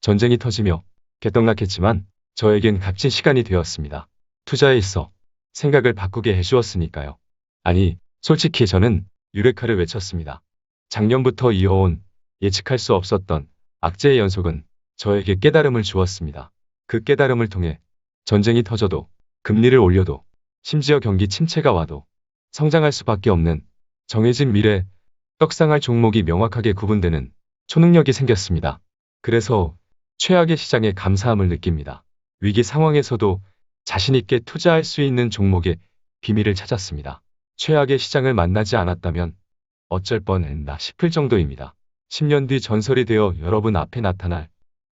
전쟁이 터지며 개떡락했지만 저에겐 값진 시간이 되었습니다. 투자에 있어 생각을 바꾸게 해주었으니까요. 아니, 솔직히 저는 유레카를 외쳤습니다. 작년부터 이어온 예측할 수 없었던 악재의 연속은 저에게 깨달음을 주었습니다. 그 깨달음을 통해 전쟁이 터져도 금리를 올려도 심지어 경기 침체가 와도 성장할 수밖에 없는 정해진 미래, 떡상할 종목이 명확하게 구분되는 초능력이 생겼습니다. 그래서 최악의 시장에 감사함을 느낍니다. 위기 상황에서도 자신있게 투자할 수 있는 종목의 비밀을 찾았습니다. 최악의 시장을 만나지 않았다면 어쩔 뻔했나 싶을 정도입니다. 10년 뒤 전설이 되어 여러분 앞에 나타날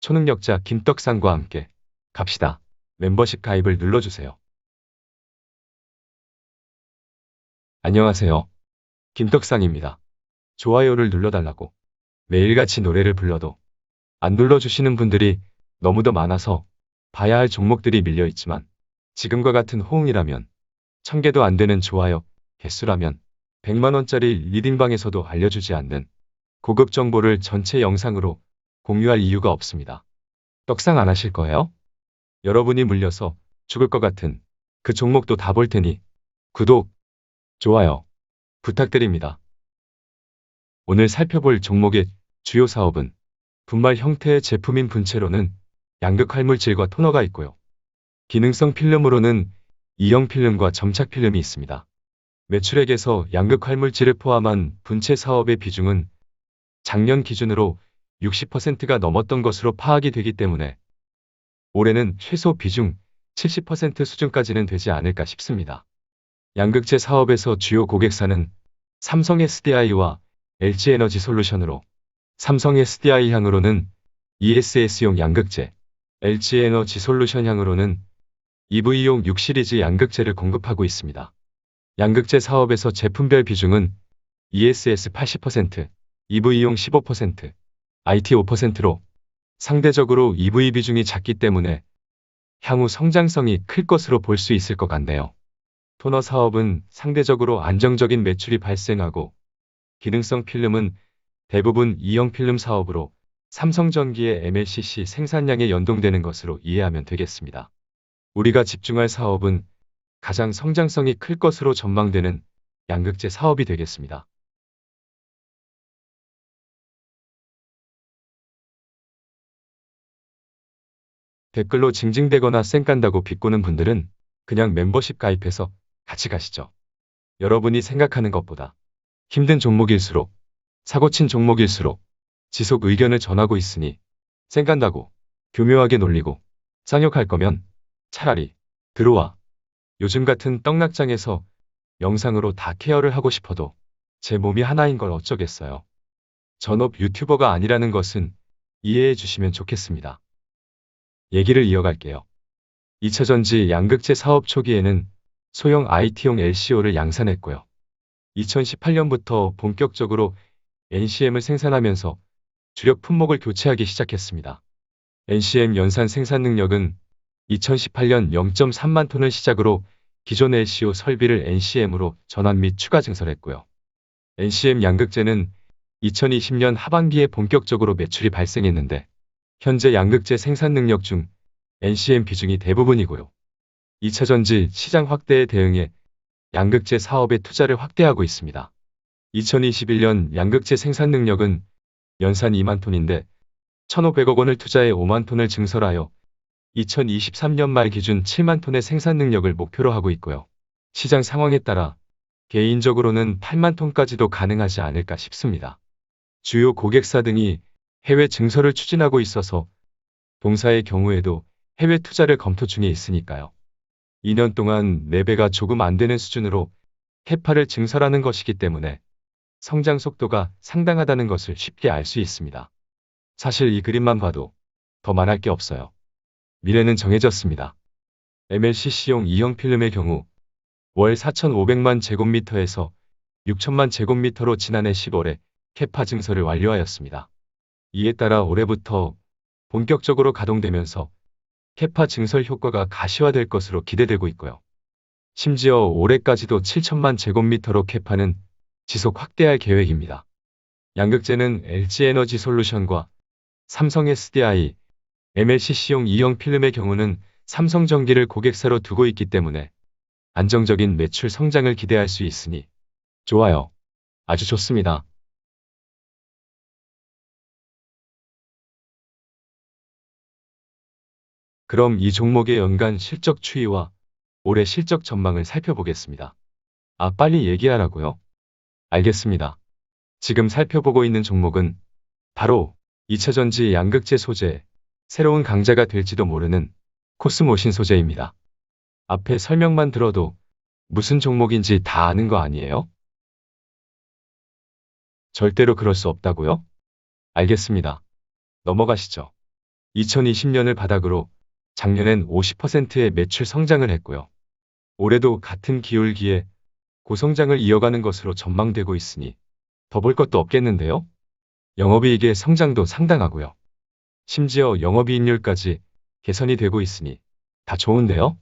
초능력자 김떡상과 함께 갑시다. 멤버십 가입을 눌러주세요. 안녕하세요. 김떡상입니다. 좋아요를 눌러달라고 매일같이 노래를 불러도 안 눌러주시는 분들이 너무도 많아서 봐야 할 종목들이 밀려있지만 지금과 같은 호응이라면 1000개도 안 되는 좋아요 개수라면 100만원짜리 리딩방에서도 알려주지 않는 고급 정보를 전체 영상으로 공유할 이유가 없습니다. 떡상 안 하실 거예요? 여러분이 물려서 죽을 것 같은 그 종목도 다 볼 테니 구독, 좋아요 부탁드립니다. 오늘 살펴볼 종목의 주요 사업은 분말 형태의 제품인 분체로는 양극 활물질과 토너가 있고요. 기능성 필름으로는 E형 필름과 점착 필름이 있습니다. 매출액에서 양극 활물질을 포함한 분체 사업의 비중은 작년 기준으로 60%가 넘었던 것으로 파악이 되기 때문에 올해는 최소 비중 70% 수준까지는 되지 않을까 싶습니다. 양극재 사업에서 주요 고객사는 삼성 SDI와 LG에너지솔루션으로 삼성 SDI 향으로는 ESS용 양극재, LG에너지솔루션 향으로는 EV용 6시리즈 양극재를 공급하고 있습니다. 양극재 사업에서 제품별 비중은 ESS 80%, EV용 15%, IT 5%로 상대적으로 EV 비중이 작기 때문에 향후 성장성이 클 것으로 볼 수 있을 것 같네요. 토너 사업은 상대적으로 안정적인 매출이 발생하고 기능성 필름은 대부분 E형 필름 사업으로 삼성전기의 MLCC 생산량에 연동되는 것으로 이해하면 되겠습니다. 우리가 집중할 사업은 가장 성장성이 클 것으로 전망되는 양극재 사업이 되겠습니다. 댓글로 징징대거나 쌩깐다고 비꼬는 분들은 그냥 멤버십 가입해서 같이 가시죠. 여러분이 생각하는 것보다 힘든 종목일수록 사고친 종목일수록 지속 의견을 전하고 있으니 쌩깐다고 교묘하게 놀리고 쌍욕할 거면 차라리 들어와. 요즘 같은 떡락장에서 영상으로 다 케어를 하고 싶어도 제 몸이 하나인 걸 어쩌겠어요. 전업 유튜버가 아니라는 것은 이해해 주시면 좋겠습니다. 얘기를 이어갈게요. 2차전지 양극재 사업 초기에는 소형 IT용 LCO를 양산했고요. 2018년부터 본격적으로 NCM을 생산하면서 주력 품목을 교체하기 시작했습니다. NCM 연산 생산 능력은 2018년 0.3만 톤을 시작으로 기존 LCO 설비를 NCM으로 전환 및 추가 증설했고요. NCM 양극재는 2020년 하반기에 본격적으로 매출이 발생했는데 현재 양극재 생산 능력 중 NCM 비중이 대부분이고요. 2차전지 시장 확대에 대응해 양극재 사업에 투자를 확대하고 있습니다. 2021년 양극재 생산 능력은 연산 2만 톤인데 1,500억 원을 투자해 5만 톤을 증설하여 2023년 말 기준 7만 톤의 생산 능력을 목표로 하고 있고요. 시장 상황에 따라 개인적으로는 8만 톤까지도 가능하지 않을까 싶습니다. 주요 고객사 등이 해외 증설을 추진하고 있어서 동사의 경우에도 해외 투자를 검토 중에 있으니까요. 2년 동안 4배가 조금 안 되는 수준으로 캐파를 증설하는 것이기 때문에 성장 속도가 상당하다는 것을 쉽게 알 수 있습니다. 사실 이 그림만 봐도 더 말할 게 없어요. 미래는 정해졌습니다. MLCC용 E형 필름의 경우 월 4,500만 제곱미터에서 6천만 제곱미터로 지난해 10월에 캐파 증설을 완료하였습니다. 이에 따라 올해부터 본격적으로 가동되면서 캐파 증설 효과가 가시화될 것으로 기대되고 있고요. 심지어 올해까지도 7천만 제곱미터로 캐파는 지속 확대할 계획입니다. 양극재는 LG에너지솔루션과 삼성 SDI, MLCC용 2형 필름의 경우는 삼성전기를 고객사로 두고 있기 때문에 안정적인 매출 성장을 기대할 수 있으니 좋아요. 아주 좋습니다. 그럼 이 종목의 연간 실적 추이와 올해 실적 전망을 살펴보겠습니다. 아, 빨리 얘기하라고요? 알겠습니다. 지금 살펴보고 있는 종목은 바로 2차전지 양극재 소재, 새로운 강자가 될지도 모르는 코스모신 소재입니다. 앞에 설명만 들어도 무슨 종목인지 다 아는 거 아니에요? 절대로 그럴 수 없다고요? 알겠습니다. 넘어가시죠. 2020년을 바닥으로 작년엔 50%의 매출 성장을 했고요. 올해도 같은 기울기에 고성장을 이어가는 것으로 전망되고 있으니 더 볼 것도 없겠는데요? 영업이익의 성장도 상당하고요. 심지어 영업이익률까지 개선이 되고 있으니 다 좋은데요?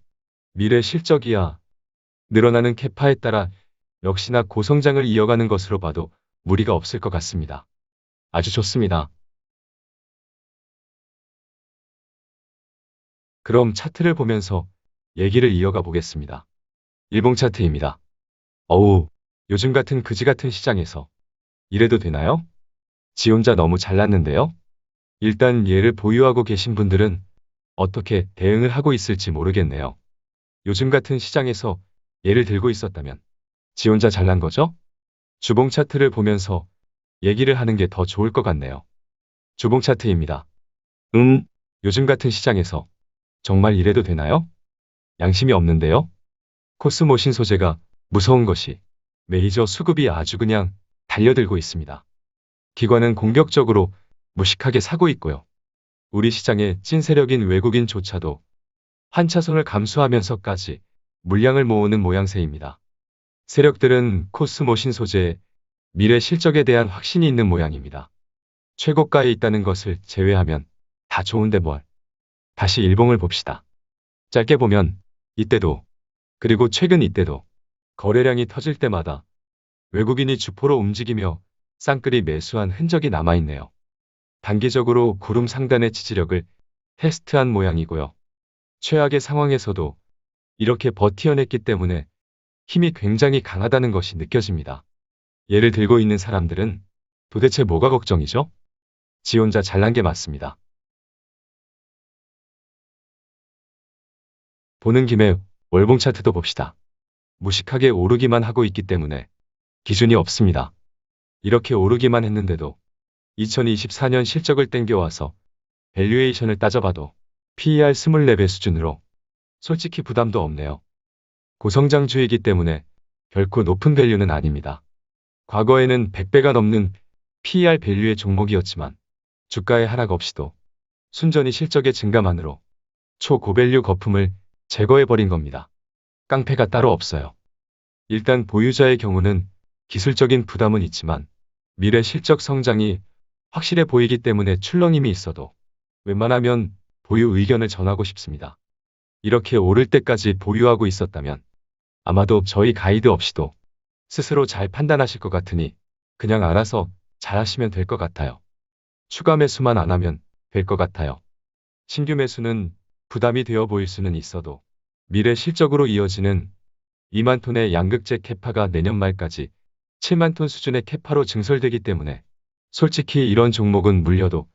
미래 실적이야 늘어나는 캐파에 따라 역시나 고성장을 이어가는 것으로 봐도 무리가 없을 것 같습니다. 아주 좋습니다. 그럼 차트를 보면서 얘기를 이어가 보겠습니다. 일봉 차트입니다. 어우, 요즘 같은 그지 같은 시장에서 이래도 되나요? 지 혼자 너무 잘났는데요? 일단 얘를 보유하고 계신 분들은 어떻게 대응을 하고 있을지 모르겠네요. 요즘 같은 시장에서 얘를 들고 있었다면 지 혼자 잘난 거죠? 주봉 차트를 보면서 얘기를 하는 게 더 좋을 것 같네요. 주봉 차트입니다. 요즘 같은 시장에서 정말 이래도 되나요? 양심이 없는데요? 코스모신 소재가 무서운 것이 메이저 수급이 아주 그냥 달려들고 있습니다. 기관은 공격적으로 무식하게 사고 있고요. 우리 시장의 찐 세력인 외국인조차도 한 차선을 감수하면서까지 물량을 모으는 모양새입니다. 세력들은 코스모신 소재의 미래 실적에 대한 확신이 있는 모양입니다. 최고가에 있다는 것을 제외하면 다 좋은데 뭘. 다시 일봉을 봅시다. 짧게 보면 이때도 그리고 최근 이때도 거래량이 터질 때마다 외국인이 주포로 움직이며 쌍끌이 매수한 흔적이 남아있네요. 단기적으로 구름 상단의 지지력을 테스트한 모양이고요. 최악의 상황에서도 이렇게 버티어냈기 때문에 힘이 굉장히 강하다는 것이 느껴집니다. 얘를 들고 있는 사람들은 도대체 뭐가 걱정이죠? 지 혼자 잘난 게 맞습니다. 보는 김에 월봉 차트도 봅시다. 무식하게 오르기만 하고 있기 때문에 기준이 없습니다. 이렇게 오르기만 했는데도 2024년 실적을 땡겨와서 밸류에이션을 따져봐도 PER 24배 수준으로 솔직히 부담도 없네요. 고성장주이기 때문에 결코 높은 밸류는 아닙니다. 과거에는 100배가 넘는 PER 밸류의 종목이었지만 주가의 하락 없이도 순전히 실적의 증가만으로 초고밸류 거품을 제거해버린 겁니다. 깡패가 따로 없어요. 일단 보유자의 경우는 기술적인 부담은 있지만 미래 실적 성장이 확실해 보이기 때문에 출렁임이 있어도 웬만하면 보유 의견을 전하고 싶습니다. 이렇게 오를 때까지 보유하고 있었다면 아마도 저희 가이드 없이도 스스로 잘 판단하실 것 같으니 그냥 알아서 잘 하시면 될 것 같아요. 추가 매수만 안 하면 될 것 같아요. 신규 매수는 부담이 되어 보일 수는 있어도 미래 실적으로 이어지는 2만 톤의 양극재 캐파가 내년 말까지 7만 톤 수준의 캐파로 증설되기 때문에 솔직히 이런 종목은 물려도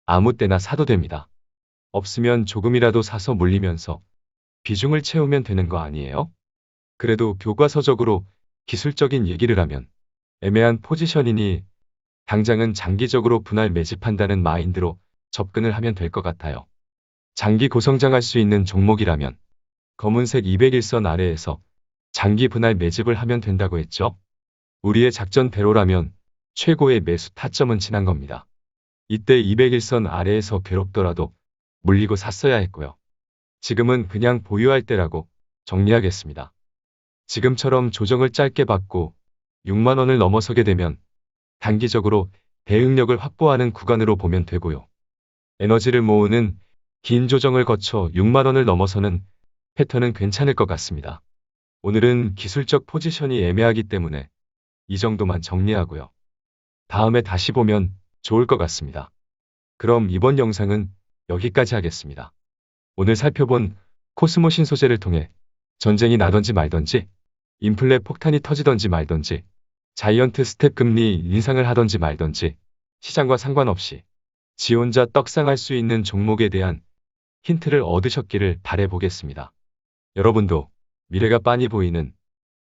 아무 때나 사도 됩니다. 없으면 조금이라도 사서 물리면서 비중을 채우면 되는 거 아니에요? 그래도 교과서적으로 기술적인 얘기를 하면 애매한 포지션이니 당장은 장기적으로 분할 매집한다는 마인드로 접근을 하면 될 것 같아요. 장기 고성장할 수 있는 종목이라면 검은색 201선 아래에서 장기 분할 매집을 하면 된다고 했죠. 우리의 작전대로라면 최고의 매수 타점은 지난 겁니다. 이때 201선 아래에서 괴롭더라도 물리고 샀어야 했고요. 지금은 그냥 보유할 때라고 정리하겠습니다. 지금처럼 조정을 짧게 받고 6만 원을 넘어서게 되면 단기적으로 대응력을 확보하는 구간으로 보면 되고요. 에너지를 모으는 긴 조정을 거쳐 6만 원을 넘어서는 패턴은 괜찮을 것 같습니다. 오늘은 기술적 포지션이 애매하기 때문에 이 정도만 정리하고요. 다음에 다시 보면 좋을 것 같습니다. 그럼 이번 영상은 여기까지 하겠습니다. 오늘 살펴본 코스모 신소재를 통해 전쟁이 나던지 말던지, 인플레 폭탄이 터지던지 말던지, 자이언트 스텝 금리 인상을 하던지 말던지, 시장과 상관없이 지 혼자 떡상할 수 있는 종목에 대한 힌트를 얻으셨기를 바라보겠습니다. 여러분도 미래가 빤히 보이는,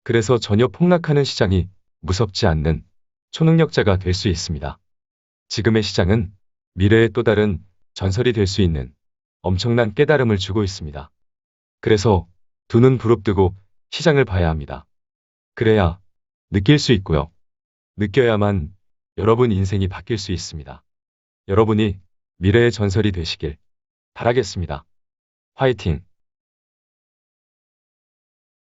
그래서 전혀 폭락하는 시장이 무섭지 않는 초능력자가 될 수 있습니다. 지금의 시장은 미래의 또 다른 전설이 될 수 있는 엄청난 깨달음을 주고 있습니다. 그래서 두 눈 부릅뜨고 시장을 봐야 합니다. 그래야 느낄 수 있고요. 느껴야만 여러분 인생이 바뀔 수 있습니다. 여러분이 미래의 전설이 되시길 바라겠습니다. 화이팅!